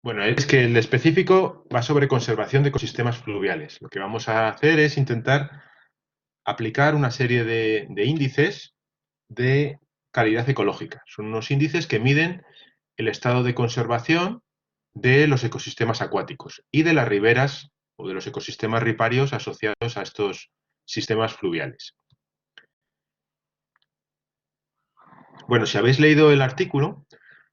Bueno, es que el específico va sobre conservación de ecosistemas fluviales. Lo que vamos a hacer es intentar aplicar una serie de índices de calidad ecológica. Son unos índices que miden el estado de conservación de los ecosistemas acuáticos y de las riberas o de los ecosistemas riparios asociados a estos sistemas fluviales. Bueno, si habéis leído el artículo,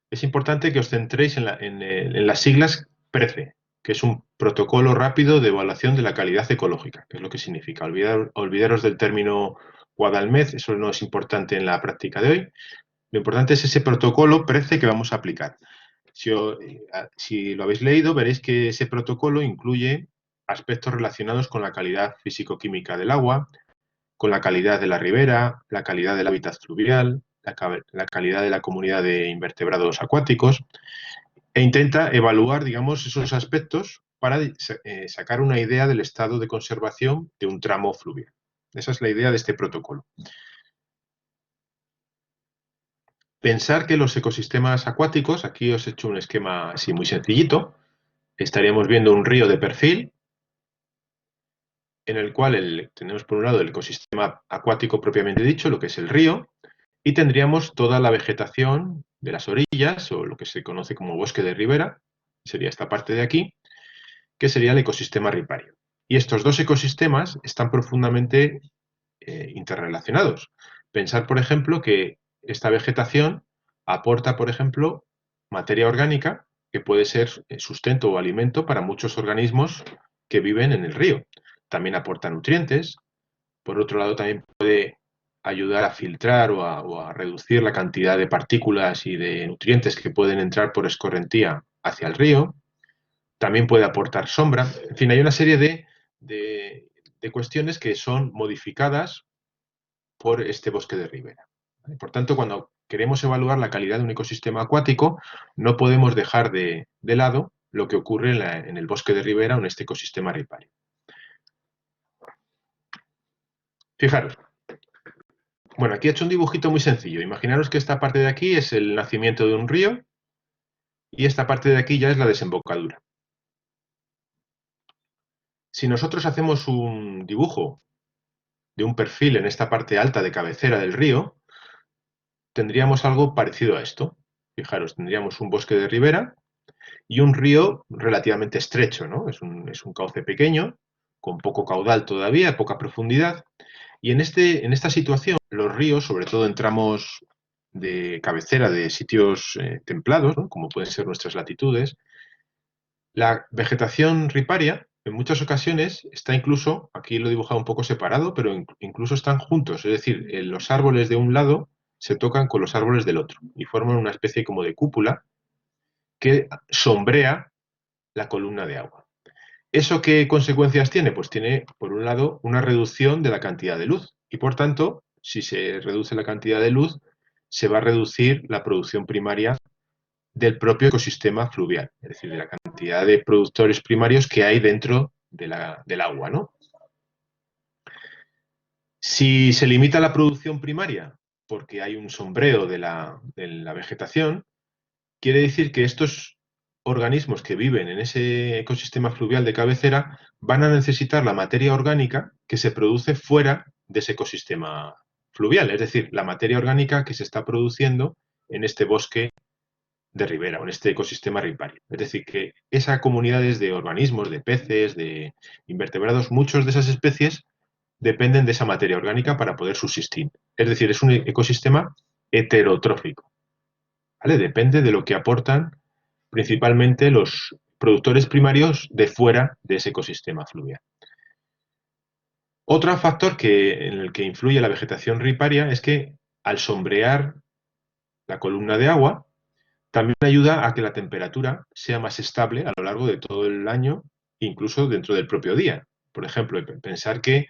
es importante que os centréis en las siglas PRECE, que es un protocolo rápido de evaluación de la calidad ecológica, que es lo que significa. Olvidaros del término Guadalmez, eso no es importante en la práctica de hoy. Lo importante es ese protocolo PRECE que vamos a aplicar. Si lo habéis leído, veréis que ese protocolo incluye aspectos relacionados con la calidad físico-química del agua, con la calidad de la ribera, la calidad del hábitat fluvial, la calidad de la comunidad de invertebrados acuáticos, e intenta evaluar, digamos, esos aspectos para sacar una idea del estado de conservación de un tramo fluvial. Esa es la idea de este protocolo. Pensar que los ecosistemas acuáticos, aquí os he hecho un esquema así muy sencillito, estaríamos viendo un río de perfil en el cual tenemos por un lado el ecosistema acuático propiamente dicho, lo que es el río, y tendríamos toda la vegetación de las orillas, o lo que se conoce como bosque de ribera, sería esta parte de aquí, que sería el ecosistema ripario. Y estos dos ecosistemas están profundamente interrelacionados. Pensar, por ejemplo, que esta vegetación aporta, por ejemplo, materia orgánica que puede ser sustento o alimento para muchos organismos que viven en el río. También aporta nutrientes. Por otro lado, también puede ayudar a filtrar o a reducir la cantidad de partículas y de nutrientes que pueden entrar por escorrentía hacia el río. También puede aportar sombra. En fin, hay una serie de cuestiones que son modificadas por este bosque de ribera. Por tanto, cuando queremos evaluar la calidad de un ecosistema acuático, no podemos dejar de lado lo que ocurre en el bosque de ribera o en este ecosistema ripario. Fijaros. Bueno, aquí he hecho un dibujito muy sencillo. Imaginaros que esta parte de aquí es el nacimiento de un río y esta parte de aquí ya es la desembocadura. Si nosotros hacemos un dibujo de un perfil en esta parte alta de cabecera del río, tendríamos algo parecido a esto. Fijaros, tendríamos un bosque de ribera y un río relativamente estrecho, ¿no? Es un cauce pequeño, con poco caudal todavía, poca profundidad. Y en esta situación, los ríos, sobre todo en tramos de cabecera de sitios templados, ¿no? Como pueden ser nuestras latitudes, la vegetación riparia en muchas ocasiones está incluso, aquí lo he dibujado un poco separado, pero incluso están juntos. Es decir, los árboles de un lado se tocan con los árboles del otro y forman una especie como de cúpula que sombrea la columna de agua. ¿Eso qué consecuencias tiene? Pues tiene, por un lado, una reducción de la cantidad de luz y, por tanto, si se reduce la cantidad de luz, se va a reducir la producción primaria del propio ecosistema fluvial, es decir, de la cantidad de productores primarios que hay dentro del agua, ¿no? Si se limita la producción primaria porque hay un sombreo de la vegetación, quiere decir que estos organismos que viven en ese ecosistema fluvial de cabecera van a necesitar la materia orgánica que se produce fuera de ese ecosistema fluvial, es decir, la materia orgánica que se está produciendo en este bosque de ribera o en este ecosistema ripario. Es decir, que esas comunidades de organismos, de peces, de invertebrados, muchas de esas especies dependen de esa materia orgánica para poder subsistir. Es decir, es un ecosistema heterotrófico. ¿Vale? Depende de lo que aportan principalmente los productores primarios de fuera de ese ecosistema fluvial. Otro factor en el que influye la vegetación riparia es que al sombrear la columna de agua, también ayuda a que la temperatura sea más estable a lo largo de todo el año, incluso dentro del propio día. Por ejemplo, pensar que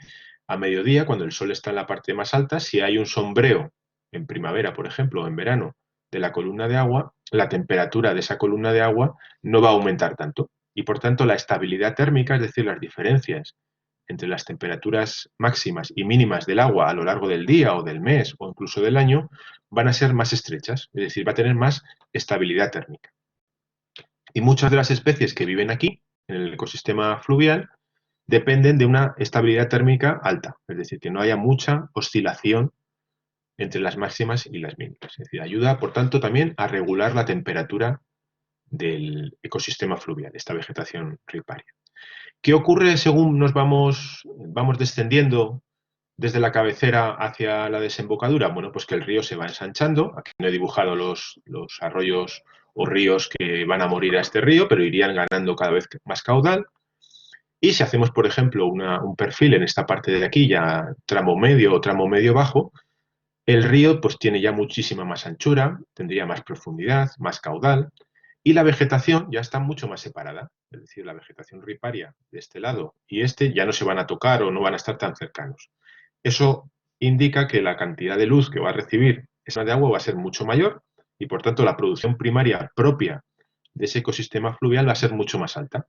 a mediodía, cuando el sol está en la parte más alta, si hay un sombreo en primavera, por ejemplo, o en verano, de la columna de agua, la temperatura de esa columna de agua no va a aumentar tanto. Y por tanto, la estabilidad térmica, es decir, las diferencias entre las temperaturas máximas y mínimas del agua a lo largo del día o del mes o incluso del año, van a ser más estrechas, es decir, va a tener más estabilidad térmica. Y muchas de las especies que viven aquí, en el ecosistema fluvial, dependen de una estabilidad térmica alta, es decir, que no haya mucha oscilación entre las máximas y las mínimas. Es decir, ayuda, por tanto, también a regular la temperatura del ecosistema fluvial, esta vegetación riparia. ¿Qué ocurre según vamos descendiendo desde la cabecera hacia la desembocadura? Bueno, pues que el río se va ensanchando. Aquí no he dibujado los arroyos o ríos que van a morir a este río, pero irían ganando cada vez más caudal. Y si hacemos, por ejemplo, un perfil en esta parte de aquí, ya tramo medio o tramo medio bajo, el río pues tiene ya muchísima más anchura, tendría más profundidad, más caudal, y la vegetación ya está mucho más separada. Es decir, la vegetación riparia de este lado y este ya no se van a tocar o no van a estar tan cercanos. Eso indica que la cantidad de luz que va a recibir esa de agua va a ser mucho mayor y, por tanto, la producción primaria propia de ese ecosistema fluvial va a ser mucho más alta.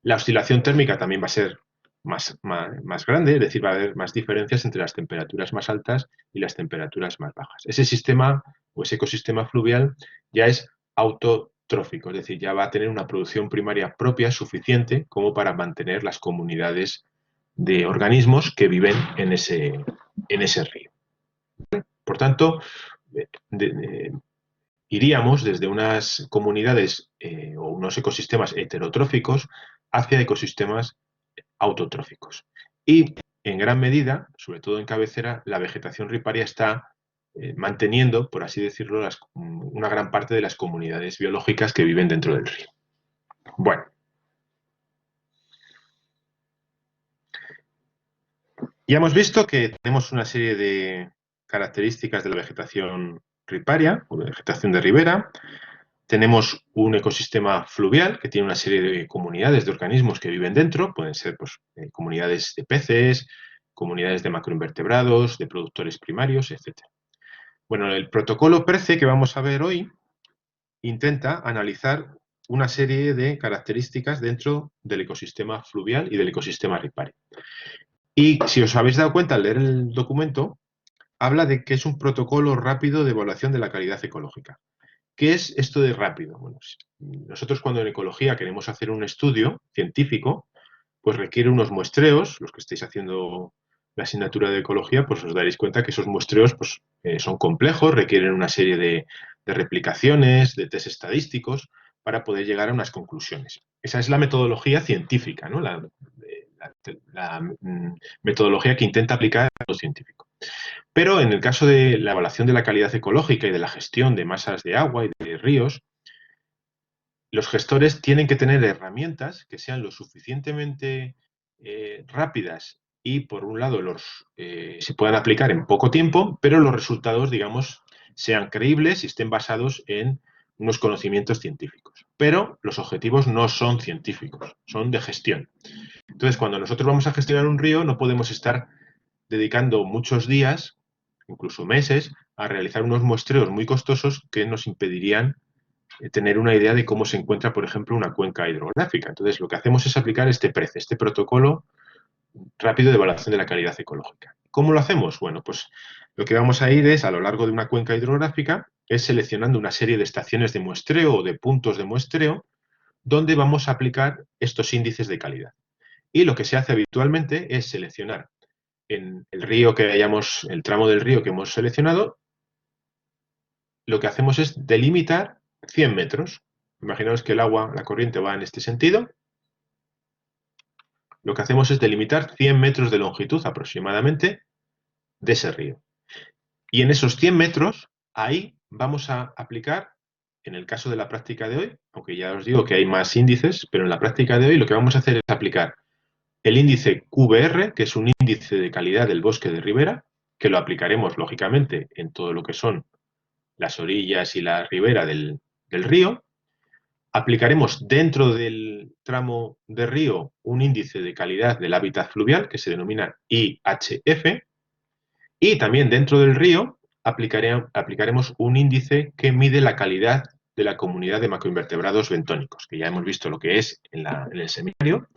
La oscilación térmica también va a ser más grande, es decir, va a haber más diferencias entre las temperaturas más altas y las temperaturas más bajas. Ese sistema o ese ecosistema fluvial ya es autotrófico, es decir, ya va a tener una producción primaria propia suficiente como para mantener las comunidades de organismos que viven en ese río. Por tanto, iríamos desde unas comunidades o unos ecosistemas heterotróficos hacia ecosistemas autotróficos. Y en gran medida, sobre todo en cabecera, la vegetación riparia está manteniendo, por así decirlo, una gran parte de las comunidades biológicas que viven dentro del río. Bueno, ya hemos visto que tenemos una serie de características de la vegetación riparia o de vegetación de ribera. Tenemos un ecosistema fluvial que tiene una serie de comunidades de organismos que viven dentro, pueden ser pues, comunidades de peces, comunidades de macroinvertebrados, de productores primarios, etc. Bueno, el protocolo PERCE que vamos a ver hoy intenta analizar una serie de características dentro del ecosistema fluvial y del ecosistema ripario. Y si os habéis dado cuenta al leer el documento, habla de que es un protocolo rápido de evaluación de la calidad ecológica. ¿Qué es esto de rápido? Bueno, nosotros cuando en ecología queremos hacer un estudio científico, pues requiere unos muestreos. Los que estáis haciendo la asignatura de ecología, pues os daréis cuenta que esos muestreos pues, son complejos, requieren una serie de replicaciones, de test estadísticos, para poder llegar a unas conclusiones. Esa es la metodología científica, ¿no? La metodología que intenta aplicar a lo científico. Pero en el caso de la evaluación de la calidad ecológica y de la gestión de masas de agua y de ríos, los gestores tienen que tener herramientas que sean lo suficientemente rápidas y, por un lado, se puedan aplicar en poco tiempo, pero los resultados, digamos, sean creíbles y estén basados en unos conocimientos científicos. Pero los objetivos no son científicos, son de gestión. Entonces, cuando nosotros vamos a gestionar un río, no podemos estar dedicando muchos días, incluso meses, a realizar unos muestreos muy costosos que nos impedirían tener una idea de cómo se encuentra, por ejemplo, una cuenca hidrográfica. Entonces, lo que hacemos es aplicar este PREC, este protocolo rápido de evaluación de la calidad ecológica. ¿Cómo lo hacemos? Bueno, pues lo que vamos a ir es, a lo largo de una cuenca hidrográfica, es seleccionando una serie de estaciones de muestreo o de puntos de muestreo donde vamos a aplicar estos índices de calidad. Y lo que se hace habitualmente es seleccionar en el río que hayamos, el tramo del río que hemos seleccionado, lo que hacemos es delimitar 100 metros. Imaginaos que el agua, la corriente va en este sentido. Lo que hacemos es delimitar 100 metros de longitud aproximadamente de ese río. Y en esos 100 metros, ahí vamos a aplicar, en el caso de la práctica de hoy, aunque ya os digo que hay más índices, pero en la práctica de hoy lo que vamos a hacer es aplicar el índice QBR, que es un índice de calidad del bosque de ribera, que lo aplicaremos lógicamente en todo lo que son las orillas y la ribera del río. Aplicaremos dentro del tramo de río un índice de calidad del hábitat fluvial que se denomina IHF, y también dentro del río aplicaremos un índice que mide la calidad de la comunidad de macroinvertebrados bentónicos, que ya hemos visto lo que es en el seminario,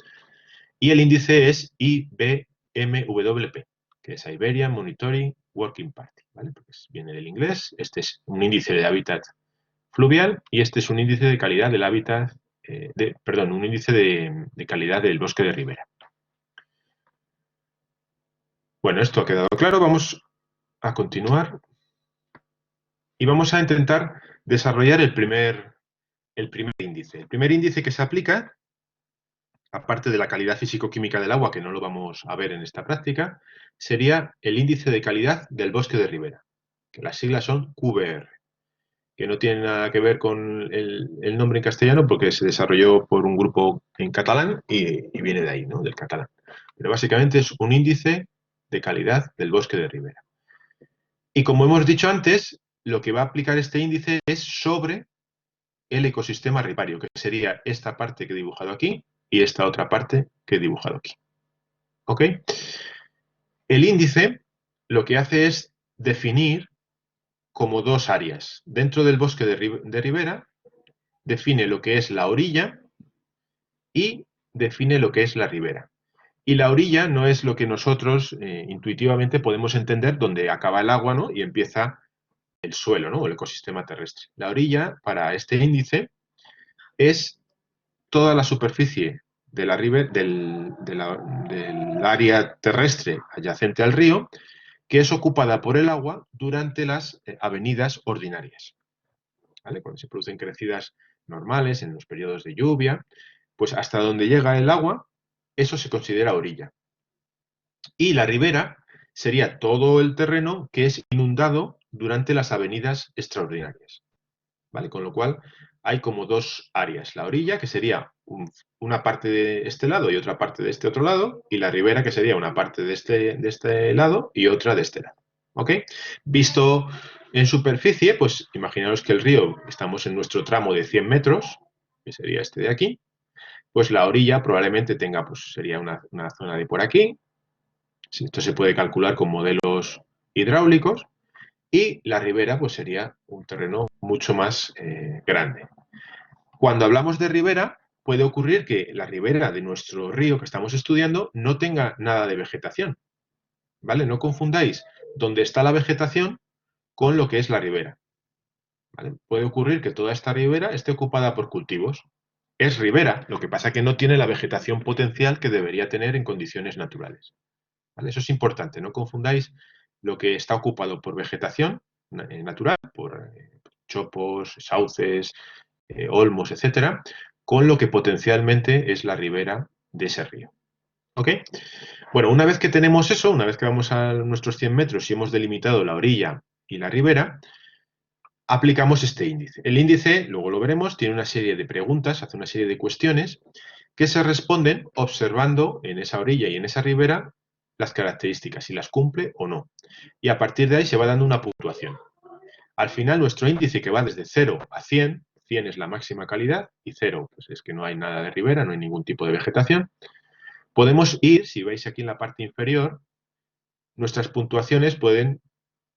y el índice es IBMWP, que es Iberian Monitoring Working Party, ¿vale? Porque viene del inglés. Este es un índice de hábitat fluvial y este es un índice de calidad del hábitat un índice de calidad del bosque de ribera. Bueno, esto ha quedado claro. Vamos a continuar y vamos a intentar desarrollar el primer índice. El primer índice que se aplica, aparte de la calidad físico-química del agua, que no lo vamos a ver en esta práctica, sería el índice de calidad del bosque de ribera, que las siglas son QBR, que no tiene nada que ver con el nombre en castellano porque se desarrolló por un grupo en catalán y viene de ahí, ¿no? Del catalán. Pero básicamente es un índice de calidad del bosque de ribera. Y como hemos dicho antes, lo que va a aplicar este índice es sobre el ecosistema ripario, que sería esta parte que he dibujado aquí y esta otra parte que he dibujado aquí. ¿Ok? El índice lo que hace es definir como dos áreas. Dentro del bosque de ribera define lo que es la orilla y define lo que es la ribera. Y la orilla no es lo que nosotros intuitivamente podemos entender donde acaba el agua, ¿no? Y empieza el suelo, ¿no? O el ecosistema terrestre. La orilla, para este índice, es toda la superficie de la del área terrestre adyacente al río, que es ocupada por el agua durante las avenidas ordinarias. ¿Vale? Cuando se producen crecidas normales en los periodos de lluvia, pues hasta donde llega el agua, eso se considera orilla. Y la ribera sería todo el terreno que es inundado durante las avenidas extraordinarias. ¿Vale? Con lo cual hay como dos áreas. La orilla, que sería una parte de este lado y otra parte de este otro lado, y la ribera, que sería una parte de este lado y otra de este lado. ¿Ok? Visto en superficie, pues imaginaos que el río, estamos en nuestro tramo de 100 metros, que sería este de aquí, pues la orilla probablemente tenga, pues sería una zona de por aquí. Esto se puede calcular con modelos hidráulicos. Y la ribera, pues sería un terreno mucho más grande. Cuando hablamos de ribera, puede ocurrir que la ribera de nuestro río que estamos estudiando no tenga nada de vegetación, ¿vale? No confundáis donde está la vegetación con lo que es la ribera, ¿vale? Puede ocurrir que toda esta ribera esté ocupada por cultivos. Es ribera, lo que pasa que no tiene la vegetación potencial que debería tener en condiciones naturales, ¿vale? Eso es importante, no confundáis lo que está ocupado por vegetación natural, por chopos, sauces, olmos, etcétera, con lo que potencialmente es la ribera de ese río. ¿Ok? Bueno, una vez que tenemos eso, una vez que vamos a nuestros 100 metros y hemos delimitado la orilla y la ribera, aplicamos este índice. El índice, luego lo veremos, tiene una serie de preguntas, hace una serie de cuestiones que se responden observando en esa orilla y en esa ribera las características, si las cumple o no. Y a partir de ahí se va dando una puntuación. Al final, nuestro índice, que va desde 0 a 100, 100 es la máxima calidad y 0 pues es que no hay nada de ribera, no hay ningún tipo de vegetación, podemos ir, si veis aquí en la parte inferior, nuestras puntuaciones pueden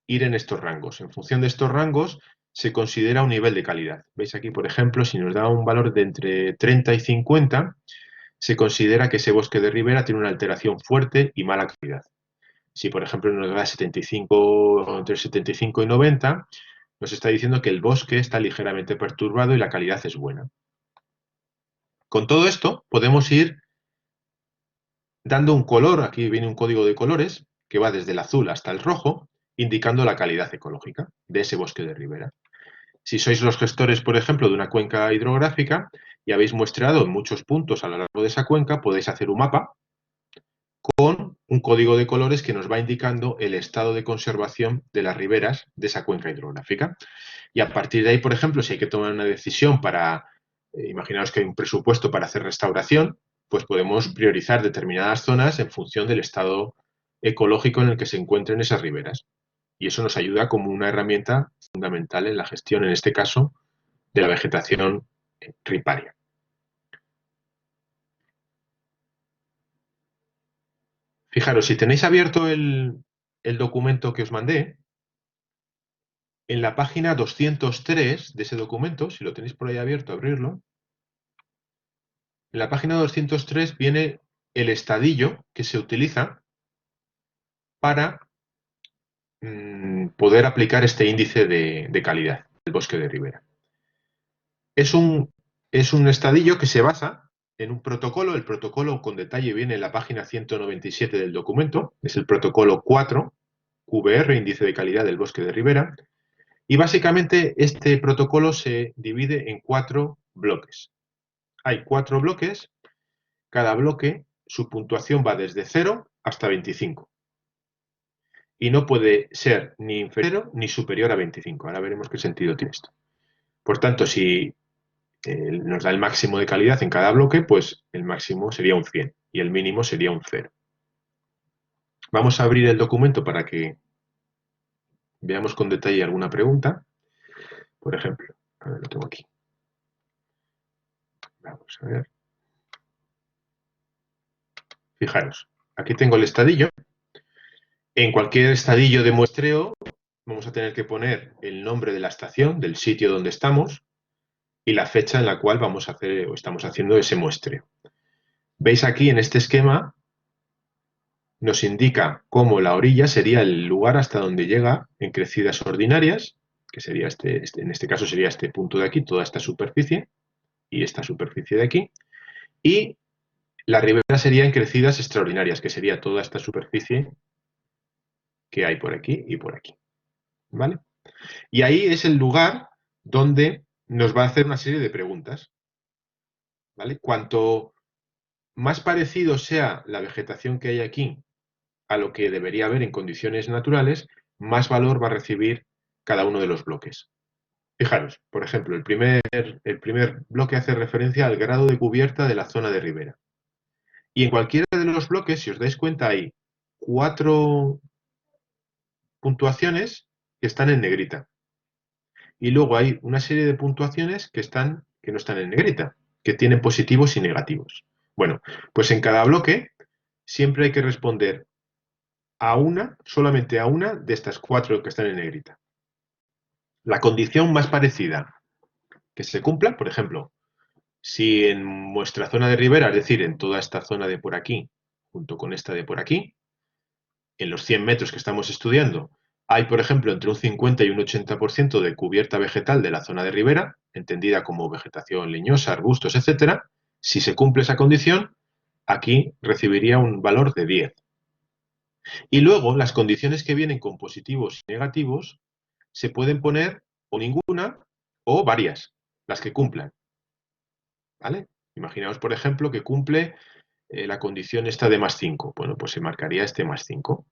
ir en estos rangos. En función de estos rangos se considera un nivel de calidad. Veis aquí, por ejemplo, si nos da un valor de entre 30 y 50, se considera que ese bosque de ribera tiene una alteración fuerte y mala calidad. Si, por ejemplo, nos da 75, entre 75 y 90, nos está diciendo que el bosque está ligeramente perturbado y la calidad es buena. Con todo esto podemos ir dando un color, aquí viene un código de colores, que va desde el azul hasta el rojo, indicando la calidad ecológica de ese bosque de ribera. Si sois los gestores, por ejemplo, de una cuenca hidrográfica y habéis muestrado en muchos puntos a lo largo de esa cuenca, podéis hacer un mapa con un código de colores que nos va indicando el estado de conservación de las riberas de esa cuenca hidrográfica. Y a partir de ahí, por ejemplo, si hay que tomar una decisión para, imaginaos que hay un presupuesto para hacer restauración, pues podemos priorizar determinadas zonas en función del estado ecológico en el que se encuentren esas riberas. Y eso nos ayuda como una herramienta fundamental en la gestión, en este caso, de la vegetación riparia. Fijaros, si tenéis abierto el documento que os mandé, en la página 203 de ese documento, si lo tenéis por ahí abierto, abrirlo, en la página 203 viene el estadillo que se utiliza para poder aplicar este índice de calidad del bosque de ribera. Es un es un estadillo que se basa en un protocolo. El protocolo con detalle viene en la página 197 del documento. Es el protocolo 4, QBR, índice de calidad del bosque de ribera. Y básicamente este protocolo se divide en 4 bloques. Hay 4 bloques. Cada bloque, su puntuación va desde 0 hasta 25. Y no puede ser ni inferior ni superior a 25. Ahora veremos qué sentido tiene esto. Por tanto, si nos da el máximo de calidad en cada bloque, pues el máximo sería un 100 y el mínimo sería un 0. Vamos a abrir el documento para que veamos con detalle alguna pregunta. Por ejemplo, a ver, lo tengo aquí. Vamos a ver. Fijaros, aquí tengo el estadillo. En cualquier estadillo de muestreo vamos a tener que poner el nombre de la estación, del sitio donde estamos, y la fecha en la cual vamos a hacer o estamos haciendo ese muestreo. Veis aquí en este esquema nos indica cómo la orilla sería el lugar hasta donde llega en crecidas ordinarias, que sería en este caso sería este punto de aquí, toda esta superficie, y esta superficie de aquí, y la ribera sería en crecidas extraordinarias, que sería toda esta superficie que hay por aquí y por aquí. ¿Vale? Y ahí es el lugar donde nos va a hacer una serie de preguntas. ¿Vale? Cuanto más parecido sea la vegetación que hay aquí a lo que debería haber en condiciones naturales, más valor va a recibir cada uno de los bloques. Fijaros, por ejemplo, el primer bloque hace referencia al grado de cubierta de la zona de ribera. Y en cualquiera de los bloques, si os dais cuenta, hay 4 puntuaciones que están en negrita. Y luego hay una serie de puntuaciones que no están en negrita, que tienen positivos y negativos. Bueno, pues en cada bloque siempre hay que responder solamente a una de estas 4 que están en negrita. La condición más parecida que se cumpla, por ejemplo, si en nuestra zona de ribera, es decir, en toda esta zona de por aquí, junto con esta de por aquí, en los 100 metros que estamos estudiando, hay, por ejemplo, entre un 50 y un 80% de cubierta vegetal de la zona de ribera, entendida como vegetación leñosa, arbustos, etc. Si se cumple esa condición, aquí recibiría un valor de 10. Y luego, las condiciones que vienen con positivos y negativos se pueden poner o ninguna o varias, las que cumplan. ¿Vale? Imaginaos, por ejemplo, que cumple la condición esta de +5. Bueno, pues se marcaría este +5.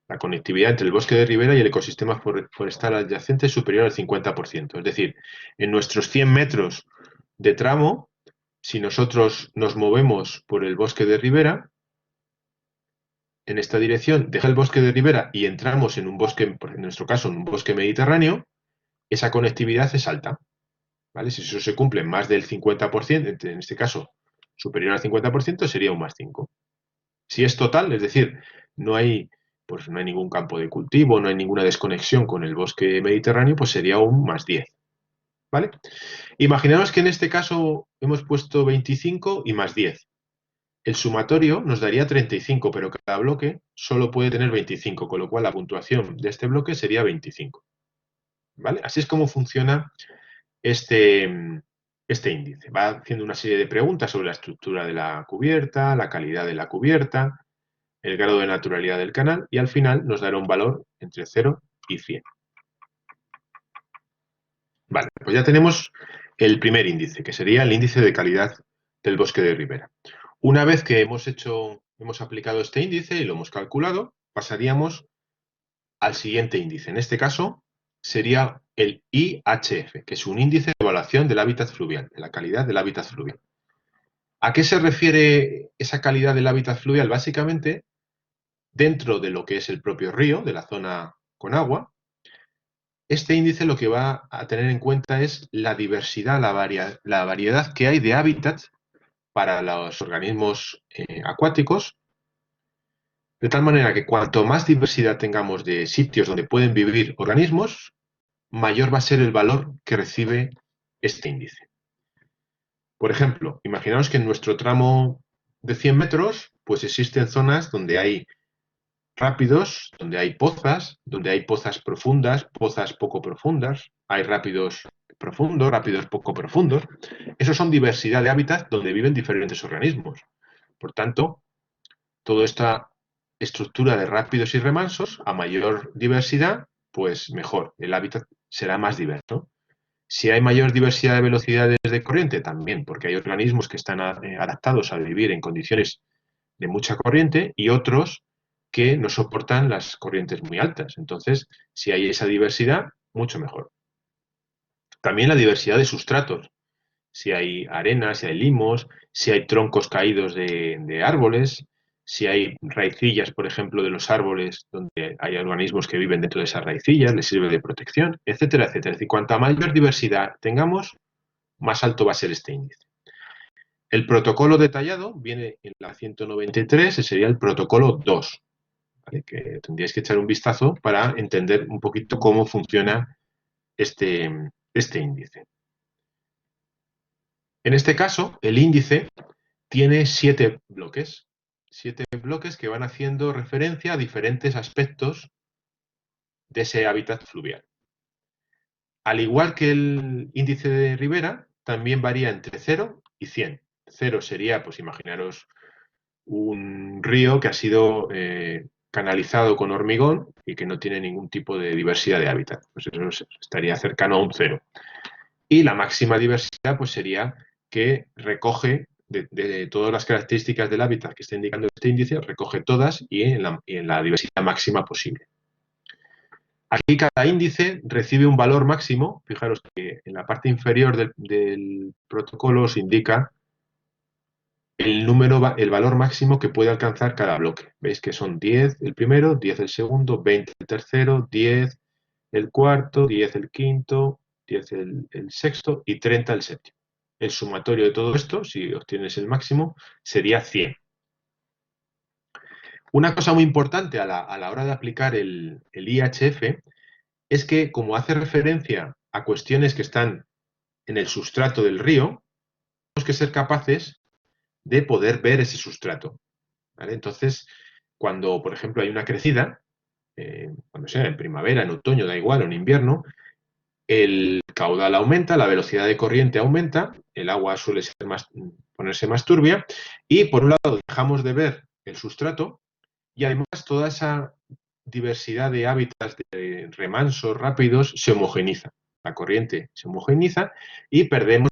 La conectividad entre el bosque de ribera y el ecosistema forestal adyacente es superior al 50%. Es decir, en nuestros 100 metros de tramo, si nosotros nos movemos por el bosque de ribera, en esta dirección, deja el bosque de ribera y entramos en un bosque, en nuestro caso, en un bosque mediterráneo, esa conectividad es alta. ¿Vale? Si eso se cumple más del 50%, en este caso superior al 50%, sería un +5. Si es total, es decir, no hay, pues no hay ningún campo de cultivo, no hay ninguna desconexión con el bosque mediterráneo, pues sería un +10. ¿Vale? Imaginaos que en este caso hemos puesto 25 y +10. El sumatorio nos daría 35, pero cada bloque solo puede tener 25, con lo cual la puntuación de este bloque sería 25. ¿Vale? Así es como funciona este índice. Va haciendo una serie de preguntas sobre la estructura de la cubierta, la calidad de la cubierta, el grado de naturalidad del canal y al final nos dará un valor entre 0 y 100. Vale, pues ya tenemos el primer índice, que sería el índice de calidad del bosque de ribera. Una vez que hemos aplicado este índice y lo hemos calculado, pasaríamos al siguiente índice. En este caso sería el IHF, que es un índice de evaluación del hábitat fluvial, de la calidad del hábitat fluvial. ¿A qué se refiere esa calidad del hábitat fluvial? Básicamente, dentro de lo que es el propio río, de la zona con agua, este índice lo que va a tener en cuenta es la diversidad, la variedad que hay de hábitats para los organismos acuáticos, de tal manera que cuanto más diversidad tengamos de sitios donde pueden vivir organismos, mayor va a ser el valor que recibe este índice. Por ejemplo, imaginaos que en nuestro tramo de 100 metros, pues existen zonas donde hay rápidos, donde hay pozas profundas, pozas poco profundas, hay rápidos profundos, rápidos poco profundos. Esos son diversidad de hábitats donde viven diferentes organismos. Por tanto, toda esta estructura de rápidos y remansos, a mayor diversidad, pues mejor, el hábitat será más diverso. Si hay mayor diversidad de velocidades de corriente, también, porque hay organismos que están adaptados a vivir en condiciones de mucha corriente y otros que no soportan las corrientes muy altas. Entonces, si hay esa diversidad, mucho mejor. También la diversidad de sustratos. Si hay arena, si hay limos, si hay troncos caídos de árboles, si hay raicillas, por ejemplo, de los árboles, donde hay organismos que viven dentro de esas raicillas, les sirve de protección, etcétera, etcétera. Es decir, cuanta mayor diversidad tengamos, más alto va a ser este índice. El protocolo detallado viene en la 193, ese sería el protocolo 2, ¿vale? Que tendríais que echar un vistazo para entender un poquito cómo funciona este índice. En este caso, el índice tiene 7 bloques. 7 bloques que van haciendo referencia a diferentes aspectos de ese hábitat fluvial. Al igual que el índice de Rivera, también varía entre 0 y 100. 0 sería, pues imaginaros, un río que ha sido canalizado con hormigón y que no tiene ningún tipo de diversidad de hábitat. Pues eso estaría cercano a un 0. Y la máxima diversidad pues sería que recoge de todas las características del hábitat que está indicando este índice, recoge todas y en la diversidad máxima posible. Aquí cada índice recibe un valor máximo. Fijaros que en la parte inferior del protocolo os indica el valor máximo que puede alcanzar cada bloque. Veis que son 10 el primero, 10 el segundo, 20 el tercero, 10 el cuarto, 10 el quinto, 10 el sexto y 30 el séptimo. El sumatorio de todo esto, si obtienes el máximo, sería 100. Una cosa muy importante a la hora de aplicar el IHF es que, como hace referencia a cuestiones que están en el sustrato del río, tenemos que ser capaces de poder ver ese sustrato, ¿vale? Entonces, cuando, por ejemplo, hay una crecida, cuando sea en primavera, en otoño, da igual, o en invierno, el caudal aumenta, la velocidad de corriente aumenta, el agua suele ponerse más turbia y, por un lado, dejamos de ver el sustrato y, además, toda esa diversidad de hábitats de remansos rápidos se homogeniza. La corriente se homogeniza y perdemos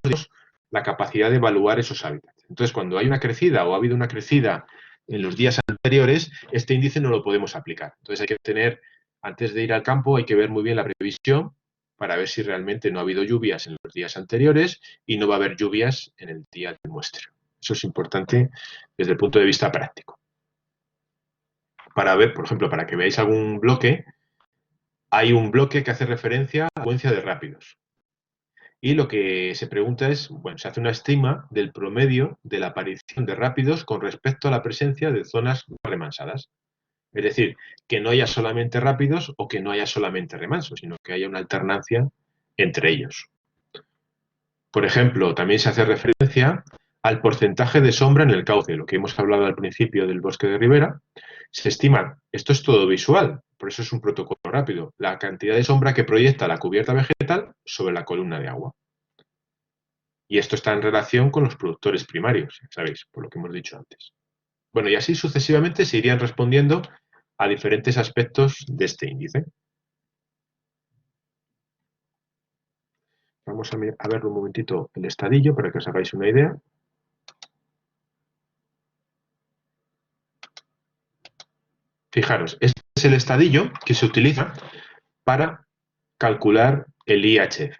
la capacidad de evaluar esos hábitats. Entonces, cuando hay una crecida o ha habido una crecida en los días anteriores, este índice no lo podemos aplicar. Entonces, hay que tener, antes de ir al campo, hay que ver muy bien la previsión para ver si realmente no ha habido lluvias en los días anteriores y no va a haber lluvias en el día del muestreo. Eso es importante desde el punto de vista práctico. Para ver, por ejemplo, para que veáis algún bloque, hay un bloque que hace referencia a la frecuencia de rápidos. Y lo que se pregunta es, bueno, se hace una estima del promedio de la aparición de rápidos con respecto a la presencia de zonas remansadas. Es decir, que no haya solamente rápidos o que no haya solamente remansos, sino que haya una alternancia entre ellos. Por ejemplo, también se hace referencia al porcentaje de sombra en el cauce, lo que hemos hablado al principio del bosque de ribera. Se estima, esto es todo visual, por eso es un protocolo rápido, la cantidad de sombra que proyecta la cubierta vegetal sobre la columna de agua. Y esto está en relación con los productores primarios, ¿sabéis? Por lo que hemos dicho antes. Bueno, y así sucesivamente se irían respondiendo a diferentes aspectos de este índice. Vamos a ver un momentito el estadillo para que os hagáis una idea. Fijaros, este es el estadillo que se utiliza para calcular el IHF.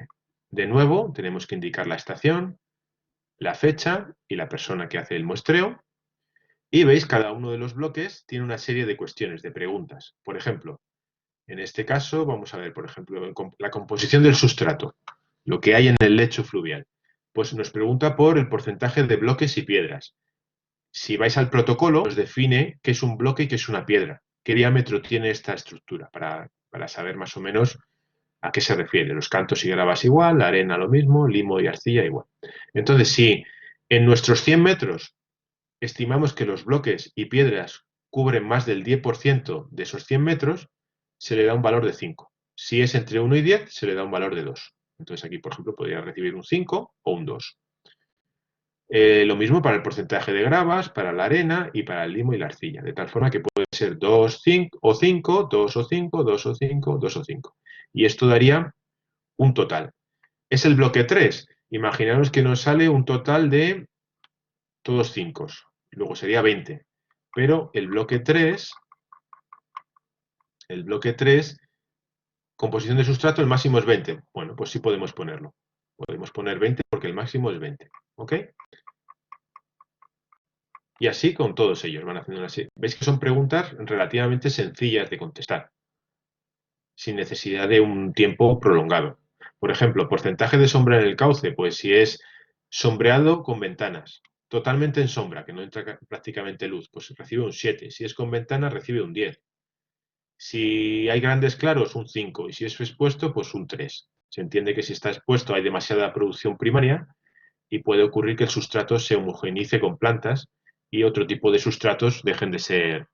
De nuevo, tenemos que indicar la estación, la fecha y la persona que hace el muestreo. Y veis, cada uno de los bloques tiene una serie de cuestiones, de preguntas. Por ejemplo, en este caso, vamos a ver, por ejemplo, la composición del sustrato, lo que hay en el lecho fluvial. Pues nos pregunta por el porcentaje de bloques y piedras. Si vais al protocolo, os define qué es un bloque y qué es una piedra. ¿Qué diámetro tiene esta estructura? Para saber más o menos a qué se refiere. Los cantos y gravas igual, la arena lo mismo, limo y arcilla igual. Entonces, si en nuestros 100 metros estimamos que los bloques y piedras cubren más del 10% de esos 100 metros, se le da un valor de 5. Si es entre 1 y 10, se le da un valor de 2. Entonces aquí, por ejemplo, podría recibir un 5 o un 2. Lo mismo para el porcentaje de gravas, para la arena y para el limo y la arcilla, de tal forma que puede ser 2 o 5, 2 o 5, 2 o 5, 2 o 5. Y esto daría un total. Es el bloque 3. Imaginaros que nos sale un total de todos 5. Luego sería 20. Pero el bloque 3, composición de sustrato, el máximo es 20. Bueno, pues sí podemos ponerlo. Podemos poner 20 porque el máximo es 20. ¿Ok? Y así con todos ellos van haciendo una serie. Veis que son preguntas relativamente sencillas de contestar, sin necesidad de un tiempo prolongado. Por ejemplo, porcentaje de sombra en el cauce, pues si es sombreado con ventanas, totalmente en sombra, que no entra prácticamente luz, pues recibe un 7. Si es con ventanas, recibe un 10. Si hay grandes claros, un 5. Y si es expuesto, pues un 3. Se entiende que si está expuesto hay demasiada producción primaria y puede ocurrir que el sustrato se homogeneice con plantas y otro tipo de sustratos dejen de ser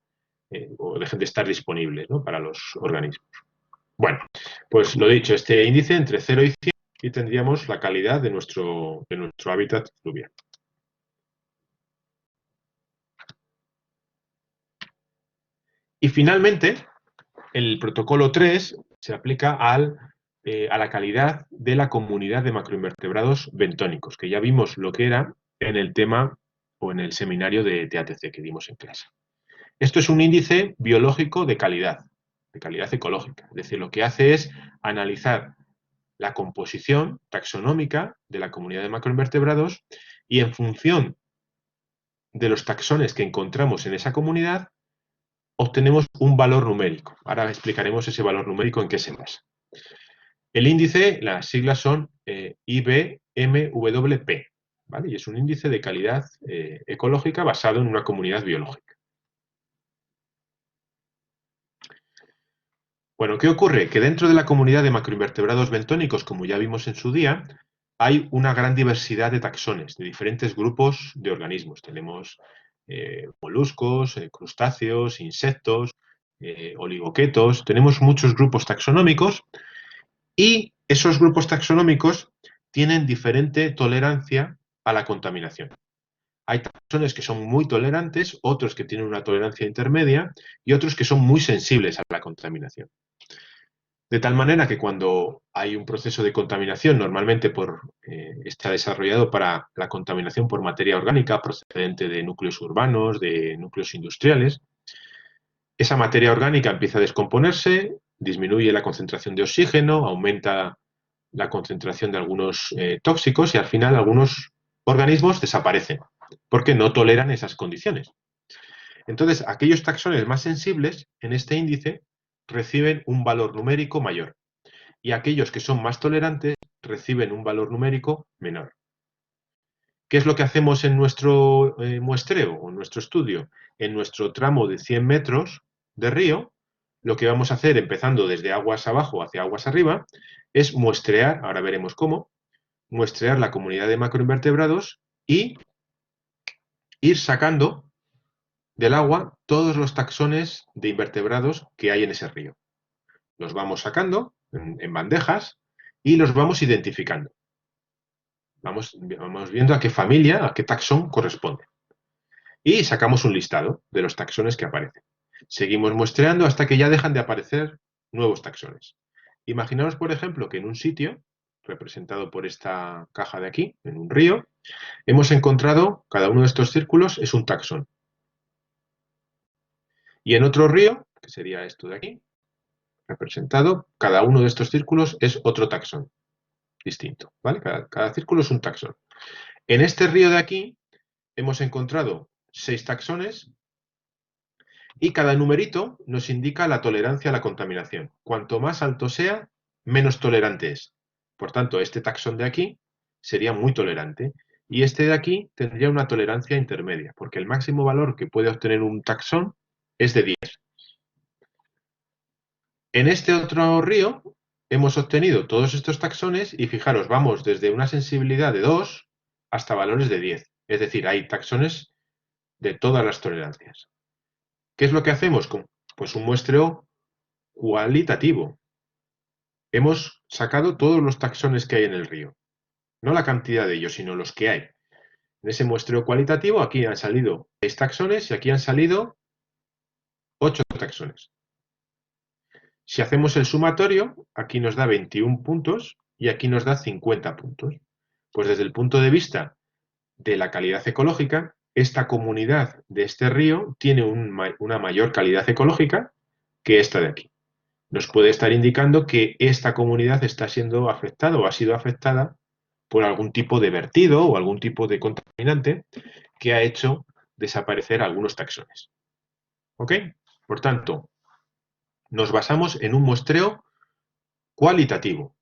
o dejen de estar disponibles, ¿no?, para los organismos. Bueno, pues lo dicho, este índice entre 0 y 100 y tendríamos la calidad de nuestro hábitat fluvial. Y finalmente, el protocolo 3 se aplica a la calidad de la comunidad de macroinvertebrados bentónicos, que ya vimos lo que era en el tema o en el seminario de TATC que dimos en clase. Esto es un índice biológico de calidad ecológica. Es decir, lo que hace es analizar la composición taxonómica de la comunidad de macroinvertebrados y en función de los taxones que encontramos en esa comunidad, obtenemos un valor numérico. Ahora explicaremos ese valor numérico en qué se basa. El índice, las siglas son IBMWP, ¿vale? Y es un índice de calidad ecológica basado en una comunidad biológica. Bueno, ¿qué ocurre? Que dentro de la comunidad de macroinvertebrados bentónicos, como ya vimos en su día, hay una gran diversidad de taxones, de diferentes grupos de organismos. Tenemos moluscos, crustáceos, insectos, oligoquetos. Tenemos muchos grupos taxonómicos y esos grupos taxonómicos tienen diferente tolerancia a la contaminación. Hay taxones que son muy tolerantes, otros que tienen una tolerancia intermedia y otros que son muy sensibles a la contaminación. De tal manera que cuando hay un proceso de contaminación, normalmente está desarrollado para la contaminación por materia orgánica procedente de núcleos urbanos, de núcleos industriales, esa materia orgánica empieza a descomponerse, disminuye la concentración de oxígeno, aumenta la concentración de algunos tóxicos y al final algunos organismos desaparecen porque no toleran esas condiciones. Entonces, aquellos taxones más sensibles en este índice reciben un valor numérico mayor y aquellos que son más tolerantes reciben un valor numérico menor. ¿Qué es lo que hacemos en nuestro muestreo o en nuestro estudio? En nuestro tramo de 100 metros de río, lo que vamos a hacer, empezando desde aguas abajo hacia aguas arriba, es muestrear, ahora veremos cómo, muestrear la comunidad de macroinvertebrados y ir sacando del agua todos los taxones de invertebrados que hay en ese río. Los vamos sacando en bandejas y los vamos identificando. Vamos viendo a qué familia, a qué taxón corresponde. Y sacamos un listado de los taxones que aparecen. Seguimos muestreando hasta que ya dejan de aparecer nuevos taxones. Imaginaos, por ejemplo, que en un sitio, representado por esta caja de aquí, en un río, hemos encontrado, cada uno de estos círculos es un taxón. Y en otro río, que sería esto de aquí, representado, cada uno de estos círculos es otro taxón distinto, ¿vale? Cada círculo es un taxón. En este río de aquí hemos encontrado 6 taxones y cada numerito nos indica la tolerancia a la contaminación. Cuanto más alto sea, menos tolerante es. Por tanto, este taxón de aquí sería muy tolerante y este de aquí tendría una tolerancia intermedia, porque el máximo valor que puede obtener un taxón es de 10. En este otro río hemos obtenido todos estos taxones y fijaros, vamos desde una sensibilidad de 2 hasta valores de 10. Es decir, hay taxones de todas las tolerancias. ¿Qué es lo que hacemos? Pues un muestreo cualitativo. hemos sacado todos los taxones que hay en el río. No la cantidad de ellos, sino los que hay. En ese muestreo cualitativo, aquí han salido 6 taxones y aquí han salido 8 taxones. Si hacemos el sumatorio, aquí nos da 21 puntos y aquí nos da 50 puntos. Pues desde el punto de vista de la calidad ecológica, esta comunidad de este río tiene una mayor calidad ecológica que esta de aquí. Nos puede estar indicando que esta comunidad está siendo afectada o ha sido afectada por algún tipo de vertido o algún tipo de contaminante que ha hecho desaparecer algunos taxones. ¿Ok? Por tanto, nos basamos en un muestreo cualitativo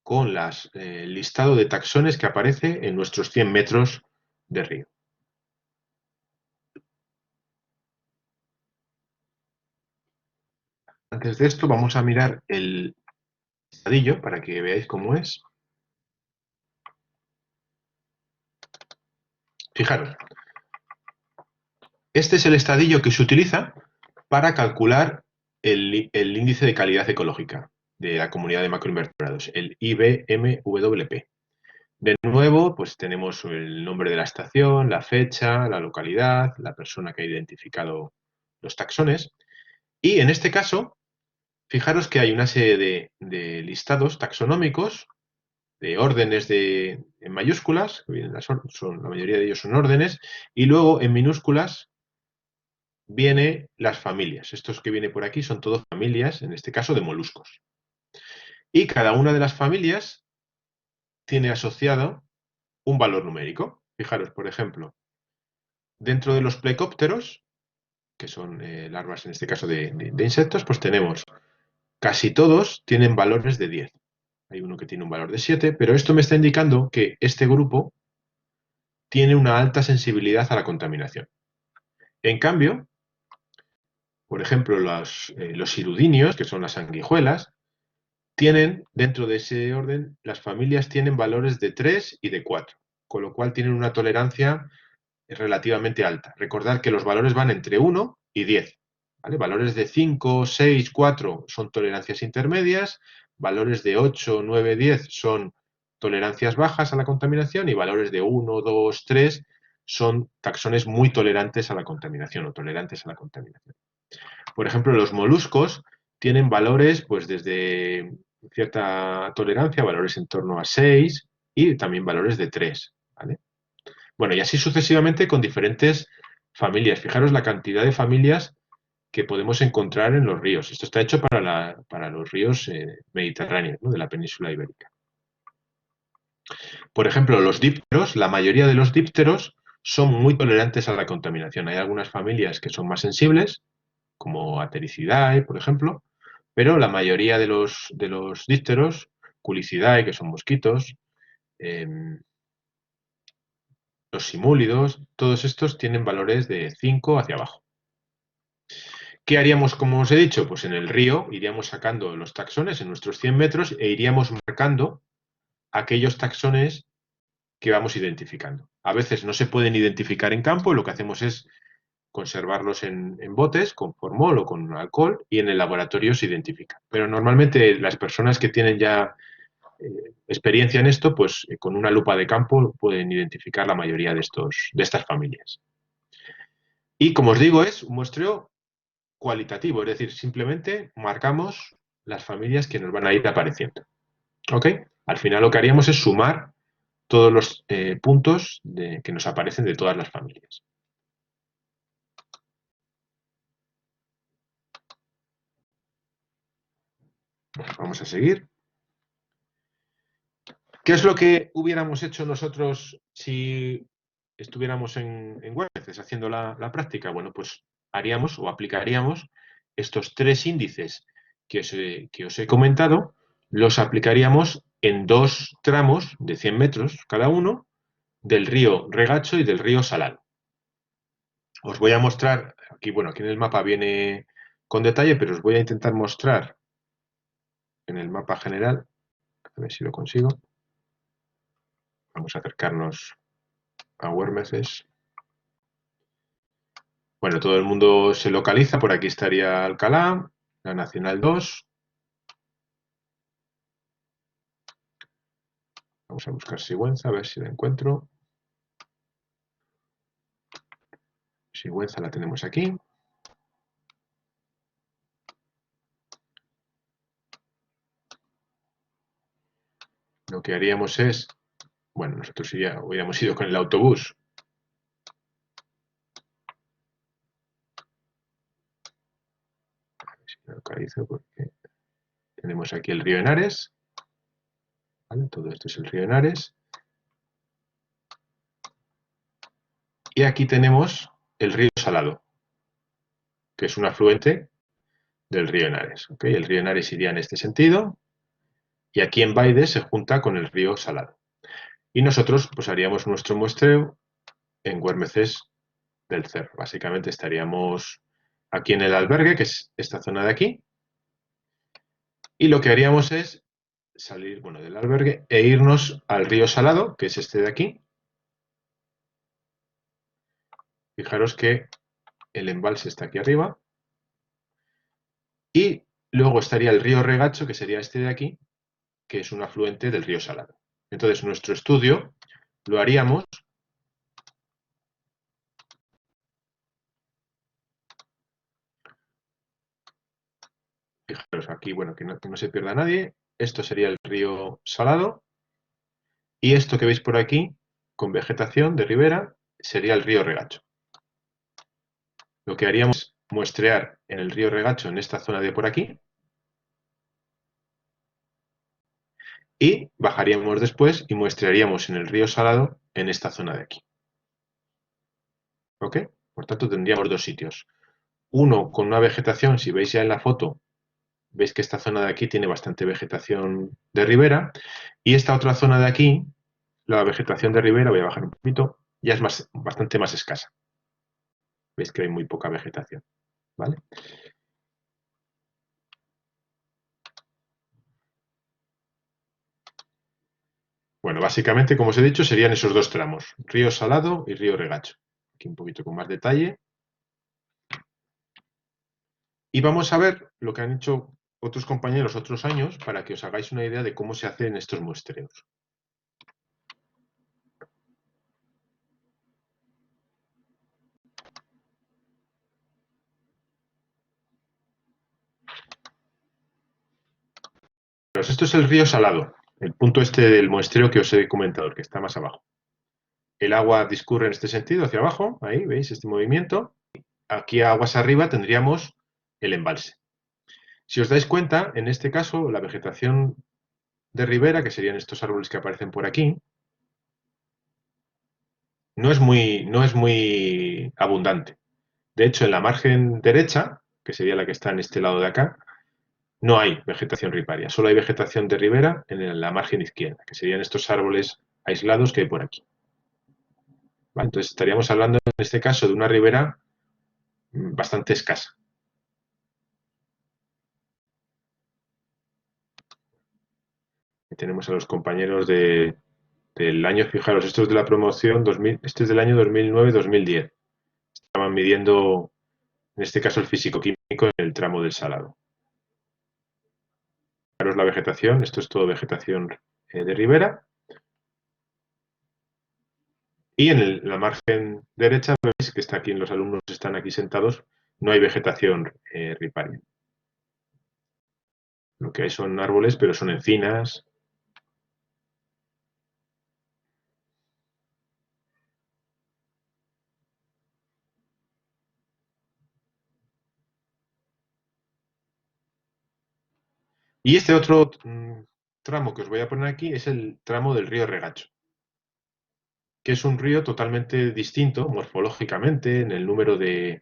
con el listado de taxones que aparece en nuestros 100 metros de río. Antes de esto vamos a mirar el listadillo para que veáis cómo es. Fijaros, este es el estadillo que se utiliza para calcular el índice de calidad ecológica de la comunidad de macroinvertebrados, el IBMWP. De nuevo, pues tenemos el nombre de la estación, la fecha, la localidad, la persona que ha identificado los taxones. Y en este caso, fijaros que hay una serie de listados taxonómicos, de órdenes en mayúsculas, la mayoría de ellos son órdenes, y luego en minúsculas viene las familias. Estos que viene por aquí son todas familias, en este caso de moluscos. Y cada una de las familias tiene asociado un valor numérico. Fijaros, por ejemplo, dentro de los plecópteros, que son larvas en este caso de insectos, pues tenemos casi todos tienen valores de 10. Hay uno que tiene un valor de 7, pero esto me está indicando que este grupo tiene una alta sensibilidad a la contaminación. En cambio, por ejemplo, los hirudinios, que son las sanguijuelas, tienen, dentro de ese orden, las familias tienen valores de 3 y de 4, con lo cual tienen una tolerancia relativamente alta. Recordad que los valores van entre 1 y 10. ¿Vale? Valores de 5, 6, 4 son tolerancias intermedias, valores de 8, 9, 10 son tolerancias bajas a la contaminación y valores de 1, 2, 3 son taxones muy tolerantes a la contaminación o tolerantes a la contaminación. Por ejemplo, los moluscos tienen valores pues desde cierta tolerancia, valores en torno a 6 y también valores de 3. ¿Vale? Bueno, y así sucesivamente con diferentes familias. Fijaros la cantidad de familias que podemos encontrar en los ríos. Esto está hecho para los ríos mediterráneos, ¿no?, de la península ibérica. Por ejemplo, los dípteros, la mayoría de los dípteros son muy tolerantes a la contaminación. Hay algunas familias que son más sensibles, como Atericidae, por ejemplo, pero la mayoría de los dípteros, Culicidae, que son mosquitos, los simúlidos, todos estos tienen valores de 5 hacia abajo. ¿Qué haríamos, como os he dicho? Pues en el río iríamos sacando los taxones en nuestros 100 metros e iríamos marcando aquellos taxones que vamos identificando. A veces no se pueden identificar en campo, lo que hacemos es conservarlos en botes con formol o con alcohol y en el laboratorio se identifican. Pero normalmente las personas que tienen ya experiencia en esto, pues con una lupa de campo pueden identificar la mayoría de estas familias. Y como os digo, es un muestreo cualitativo, es decir, simplemente marcamos las familias que nos van a ir apareciendo. ¿Ok? Al final lo que haríamos es sumar todos los puntos que nos aparecen de todas las familias. Bueno, vamos a seguir. ¿Qué es lo que hubiéramos hecho nosotros si estuviéramos en Güemes haciendo la práctica? Bueno, pues haríamos o aplicaríamos estos 3 índices que os he comentado, los aplicaríamos en 2 tramos de 100 metros cada uno del río Regacho y del río Salado. Os voy a mostrar, aquí, bueno, aquí en el mapa viene con detalle, pero os voy a intentar mostrar en el mapa general, a ver si lo consigo. Vamos a acercarnos a Güemes. Bueno, todo el mundo se localiza, por aquí estaría Alcalá, la Nacional 2. Vamos a buscar Sigüenza, a ver si la encuentro. Sigüenza la tenemos aquí. Lo que haríamos es, bueno, nosotros ya hubiéramos ido con el autobús. A ver si lo localizo porque tenemos aquí el río Henares. ¿Vale? Todo esto es el río Henares. Y aquí tenemos el río Salado, que es un afluente del río Henares. ¿Okay? El río Henares iría en este sentido. Y aquí en Baide se junta con el río Salado. Y nosotros pues haríamos nuestro muestreo en Güemes del Cerro. Básicamente estaríamos aquí en el albergue, que es esta zona de aquí. Y lo que haríamos es salir, bueno, del albergue e irnos al río Salado, que es este de aquí. Fijaros que el embalse está aquí arriba. Y luego estaría el río Regacho, que sería este de aquí, que es un afluente del río Salado. Entonces, nuestro estudio lo haríamos fijaros aquí, bueno, que no se pierda nadie. Esto sería el río Salado. Y esto que veis por aquí, con vegetación de ribera, sería el río Regacho. Lo que haríamos es muestrear en el río Regacho, en esta zona de por aquí, y bajaríamos después y muestrearíamos en el río Salado en esta zona de aquí. ¿Ok? Por tanto, tendríamos dos sitios. Uno con una vegetación, si veis ya en la foto, veis que esta zona de aquí tiene bastante vegetación de ribera, y esta otra zona de aquí, la vegetación de ribera, voy a bajar un poquito, ya es bastante más escasa. Veis que hay muy poca vegetación, ¿vale? Bueno, básicamente, como os he dicho, serían esos dos tramos, río Salado y río Regacho. Aquí un poquito con más detalle. Y vamos a ver lo que han hecho otros compañeros otros años para que os hagáis una idea de cómo se hacen estos muestreos. Pues esto es el río Salado, el punto este del muestreo que os he comentado, que está más abajo. El agua discurre en este sentido, hacia abajo, ahí veis este movimiento. Aquí aguas arriba tendríamos el embalse. Si os dais cuenta, en este caso, la vegetación de ribera, que serían estos árboles que aparecen por aquí, no es muy abundante. De hecho, en la margen derecha, que sería la que está en este lado de acá, no hay vegetación riparia, solo hay vegetación de ribera en la margen izquierda, que serían estos árboles aislados que hay por aquí. ¿Vale? Entonces estaríamos hablando en este caso de una ribera bastante escasa. Y tenemos a los compañeros del año, fijaros, esto es de la promoción 2000, este es del año 2009-2010. Estaban midiendo, en este caso, el físico-químico en el tramo del Salado. Fijaros la vegetación, esto es todo vegetación de ribera. Y en la margen derecha, veis que está aquí, los alumnos están aquí sentados, no hay vegetación riparia. Lo que hay son árboles, pero son encinas. Y este otro tramo que os voy a poner aquí es el tramo del río Regacho, que es un río totalmente distinto morfológicamente, en el número de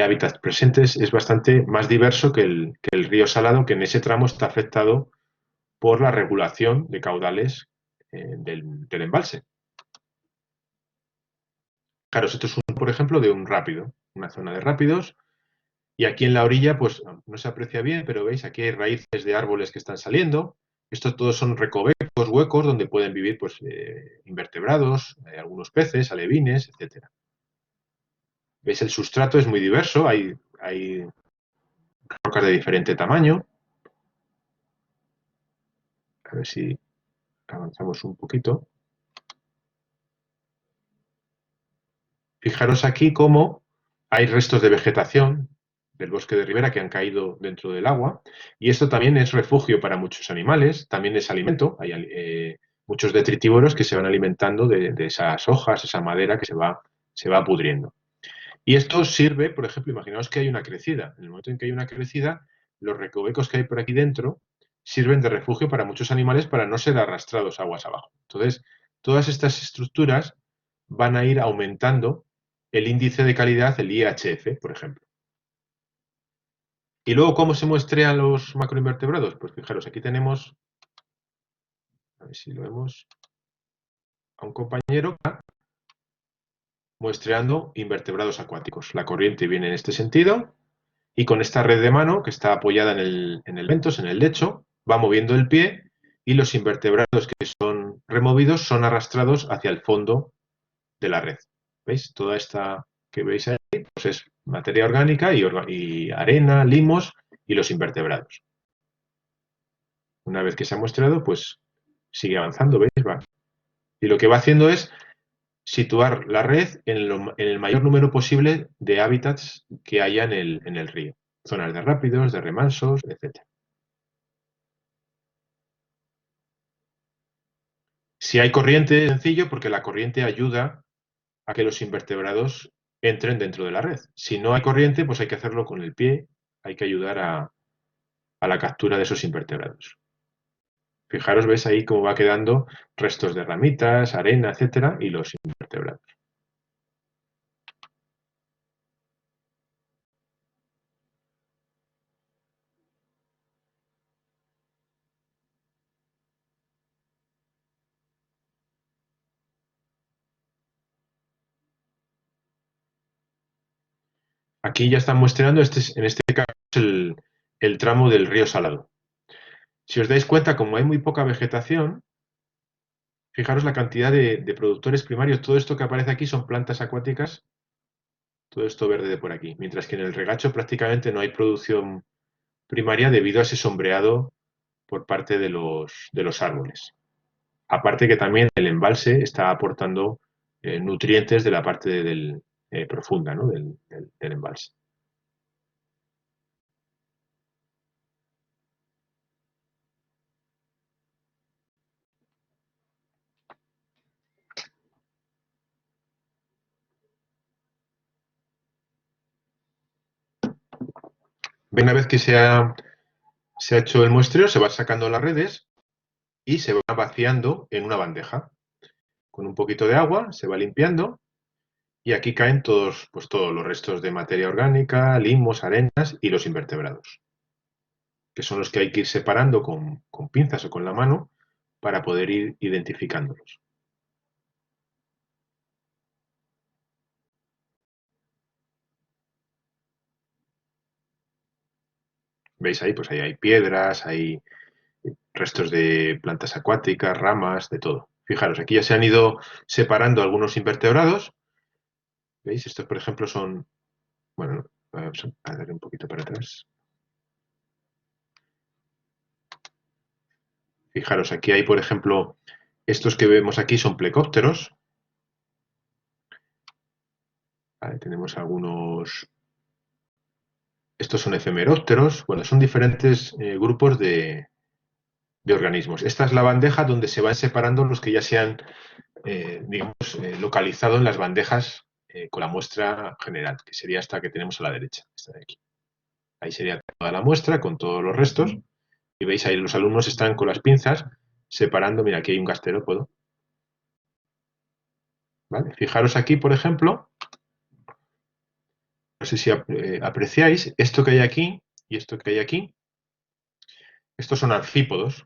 hábitats presentes, es bastante más diverso que el río Salado, que en ese tramo está afectado por la regulación de caudales del embalse. Claro, esto es por ejemplo, de un rápido, una zona de rápidos, y aquí en la orilla, pues no se aprecia bien, pero veis, aquí hay raíces de árboles que están saliendo. Estos todos son recovecos, huecos, donde pueden vivir pues, invertebrados, algunos peces, alevines, etc. ¿Veis? El sustrato es muy diverso, hay rocas de diferente tamaño. A ver si Avanzamos un poquito. Fijaros aquí cómo hay restos de vegetación del bosque de ribera que han caído dentro del agua, y esto también es refugio para muchos animales, también es alimento. Hay muchos detritívoros que se van alimentando de esas hojas, esa madera que se va pudriendo. Y esto sirve, por ejemplo, imaginaos que hay una crecida. En el momento en que hay una crecida, los recovecos que hay por aquí dentro sirven de refugio para muchos animales para no ser arrastrados aguas abajo. Entonces, todas estas estructuras van a ir aumentando el índice de calidad, el IHF, por ejemplo. Y luego, ¿cómo se muestrean los macroinvertebrados? Pues fijaros, aquí tenemos, a ver si lo vemos, a un compañero muestreando invertebrados acuáticos. La corriente viene en este sentido y con esta red de mano que está apoyada en el ventos, en el lecho, va moviendo el pie y los invertebrados que son removidos son arrastrados hacia el fondo de la red. ¿Veis? Toda esta que veis ahí pues es materia orgánica y arena, limos y los invertebrados. Una vez que se ha muestrado, pues sigue avanzando, ¿veis? Va. Y lo que va haciendo es situar la red en el mayor número posible de hábitats que haya en el río. Zonas de rápidos, de remansos, etc. Si hay corriente, es sencillo, porque la corriente ayuda a que los invertebrados entren dentro de la red. Si no hay corriente, pues hay que hacerlo con el pie, hay que ayudar a la captura de esos invertebrados. Fijaros, ves ahí cómo va quedando restos de ramitas, arena, etcétera, y los invertebrados. Aquí ya están muestreando, en este caso, el tramo del río Salado. Si os dais cuenta, como hay muy poca vegetación, fijaros la cantidad de productores primarios. Todo esto que aparece aquí son plantas acuáticas, todo esto verde de por aquí. Mientras que en el regacho prácticamente no hay producción primaria debido a ese sombreado por parte de los árboles. Aparte que también el embalse está aportando nutrientes de la parte profunda, ¿no? del embalse. Una vez que se ha hecho el muestreo, se van sacando las redes y se va vaciando en una bandeja. Con un poquito de agua se va limpiando y aquí caen todos, pues todos los restos de materia orgánica, limos, arenas y los invertebrados, que son los que hay que ir separando con pinzas o con la mano para poder ir identificándolos. ¿Veis ahí? Pues ahí hay piedras, hay restos de plantas acuáticas, ramas, de todo. Fijaros, aquí ya se han ido separando algunos invertebrados. ¿Veis? Estos, por ejemplo, son... Bueno, vamos a darle un poquito para atrás. Fijaros, aquí hay, por ejemplo, estos que vemos aquí son plecópteros. Vale, tenemos algunos... Estos son efemerópteros. Bueno, son diferentes grupos de organismos. Esta es la bandeja donde se van separando los que ya se han, digamos, localizado en las bandejas con la muestra general, que sería esta que tenemos a la derecha, esta de aquí. Ahí sería toda la muestra con todos los restos. Y veis ahí los alumnos están con las pinzas separando. Mira, aquí hay un gasterópodo. ¿Vale? Fijaros aquí, por ejemplo, no sé si apreciáis esto que hay aquí y esto que hay aquí. Estos son anfípodos.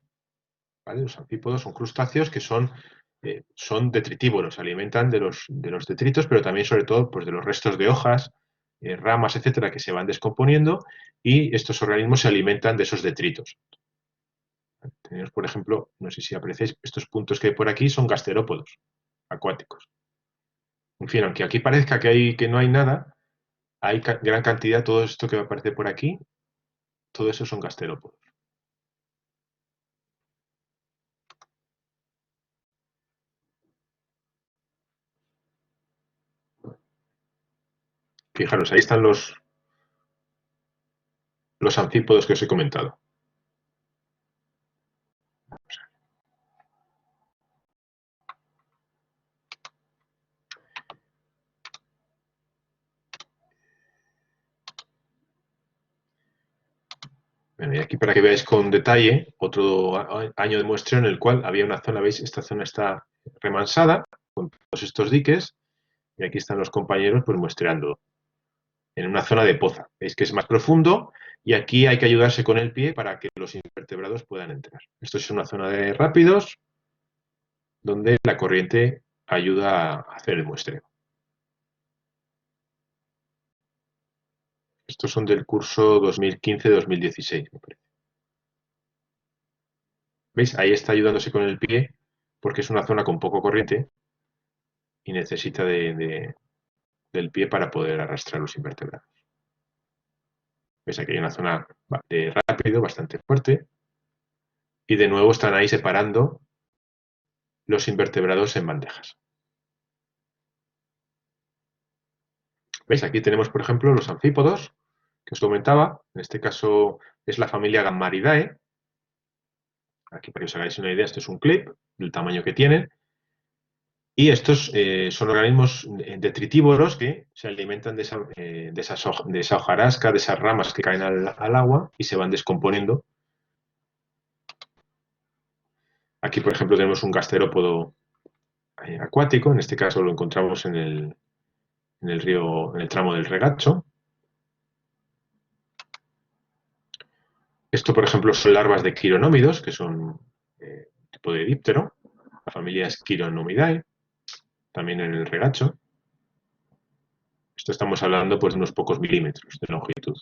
¿Vale? Los anfípodos son crustáceos que son detritívoros, se alimentan de los detritos, pero también, sobre todo, pues, de los restos de hojas, ramas, etcétera, que se van descomponiendo y estos organismos se alimentan de esos detritos. Tenemos, por ejemplo, no sé si apreciáis, estos puntos que hay por aquí son gasterópodos acuáticos. En fin, aunque aquí parezca que no hay nada, hay gran cantidad, todo esto que aparece por aquí, todo eso son gasterópodos. Fijaros, ahí están los anfípodos que os he comentado. Bueno, y aquí para que veáis con detalle, otro año de muestreo en el cual había una zona, ¿veis? Esta zona está remansada con todos estos diques y aquí están los compañeros pues muestreando en una zona de poza. Veis que es más profundo y aquí hay que ayudarse con el pie para que los invertebrados puedan entrar. Esto es una zona de rápidos donde la corriente ayuda a hacer el muestreo. Estos son del curso 2015-2016, me parece. ¿Veis? Ahí está ayudándose con el pie porque es una zona con poco corriente y necesita del pie para poder arrastrar los invertebrados. ¿Veis? Aquí hay una zona de rápido bastante fuerte y de nuevo están ahí separando los invertebrados en bandejas. ¿Veis? Aquí tenemos, por ejemplo, los anfípodos que os comentaba. En este caso es la familia Gammaridae. Aquí para que os hagáis una idea, este es un clip del tamaño que tienen. Y estos son organismos detritívoros que se alimentan de esa hojarasca, de esas ramas que caen al agua y se van descomponiendo. Aquí, por ejemplo, tenemos un gasterópodo acuático, en este caso lo encontramos en el río, en el tramo del Regacho. Esto, por ejemplo, son larvas de quironómidos, que son un tipo de díptero. La familia es Chironomidae, también en el Regacho. Esto estamos hablando pues, de unos pocos milímetros de longitud.